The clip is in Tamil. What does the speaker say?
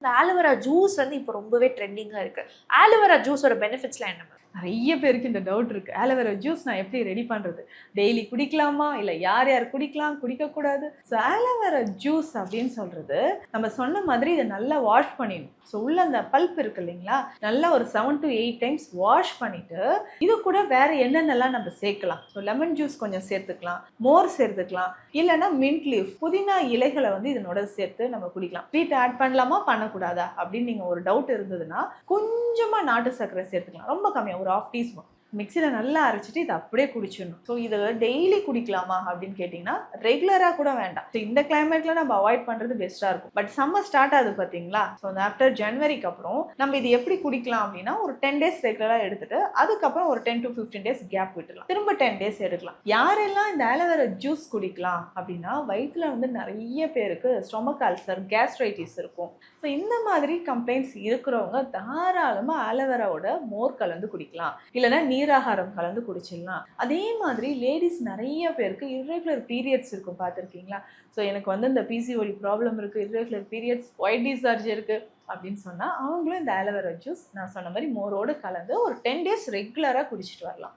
இந்த ஆலோவேரா ஜூஸ் வந்து இப்போ ரொம்பவே ட்ரெண்டிங்காக இருக்கு. ஆலோவேரா ஜூஸோட பெனிஃபிட்ஸ்லாம் என்ன? நிறைய பேருக்கு இந்த டவுட் இருக்கு. ஆலோவேரா ஜூஸ் நான் எப்படி ரெடி பண்றது? டெய்லி குடிக்கலாமா? இல்ல யார் யார் குடிக்கலாம், குடிக்கக்கூடாது? ஸோ ஆலோவேரா ஜூஸ் அப்படின்னு சொல்றது, நம்ம சொன்ன மாதிரி இதை நல்லா வாஷ் பண்ணிடணும். ஸோ உள்ள அந்த பல்ப் இருக்கு இல்லைங்களா, நல்லா ஒரு 7 to 8 டைம்ஸ் வாஷ் பண்ணிட்டு, இது கூட வேற என்னென்னலாம் நம்ம சேர்க்கலாம். ஸோ லெமன் ஜூஸ் கொஞ்சம் சேர்த்துக்கலாம், மோர் சேர்த்துக்கலாம், இல்லைன்னா மின்ட் லீஃப், புதினா இலைகளை வந்து இதனோட சேர்த்து நம்ம குடிக்கலாம். ஸ்வீட் ஆட் பண்ணலாமா பண்ணக்கூடாதா அப்படின்னு நீங்க ஒரு டவுட் இருந்ததுன்னா கொஞ்சமா நாட்டு சர்க்கரை சேர்த்துக்கலாம். ரொம்ப கம்மியா, ஒரு 1/2 டீஸ்பூன். மிக்சியில் நல்லா அரைச்சிட்டு இதை அப்படியே குடிச்சிடணும். ஸோ இதை டெய்லி குடிக்கலாமா அப்படின்னு கேட்டிங்கன்னா ரெகுலராக கூட வேண்டாம். ஸோ இந்த கிளைமேட்டில் நம்ம அவாய்ட் பண்ணுறது பெஸ்ட்டாக இருக்கும். பட் சம்மர் ஸ்டார்ட் ஆகுது பார்த்தீங்களா, ஸோ அந்த ஆஃப்டர் ஜனவரிக்கு அப்புறம் நம்ம இது எப்படி குடிக்கலாம் அப்படின்னா, ஒரு 10 டேஸ் ரெகுலராக எடுத்துட்டு அதுக்கப்புறம் ஒரு 10 to 15 டேஸ் கேப் விட்டுலாம், திரும்ப 10 டேஸ் எடுக்கலாம். யாரெல்லாம் இந்த ஆலோவேரா ஜூஸ் குடிக்கலாம் அப்படின்னா, வயிற்றுல வந்து நிறைய பேருக்கு ஸ்டொமக் அல்சர், கேஸ்ட்ரைட்டிஸ் இருக்கும். ஸோ இந்த மாதிரி கம்ப்ளைண்ட்ஸ் இருக்கிறவங்க தாராளமாக ஆலோவேராவோட மோர் கலந்து குடிக்கலாம், இல்லைன்னா நீராகாரம் கலந்து குடிச்சிடலாம். அதே மாதிரி லேடிஸ் நிறைய பேருக்கு இர்ரெகுலர் பீரியட்ஸ் இருக்கும், பார்த்துருக்கீங்களா? ஸோ எனக்கு வந்து இந்த பிசிஓடி ப்ராப்ளம் இருக்குது, இர்ரெகுலர் பீரியட்ஸ், ஒயிட் டிஸ்சார்ஜ் இருக்குது அப்படின்னு சொன்னால் அவங்களும் இந்த ஆலோவேரா ஜூஸ் நான் சொன்ன மாதிரி மோரோடு கலந்து ஒரு 10 டேஸ் ரெகுலராக குடிச்சிட்டு வரலாம்.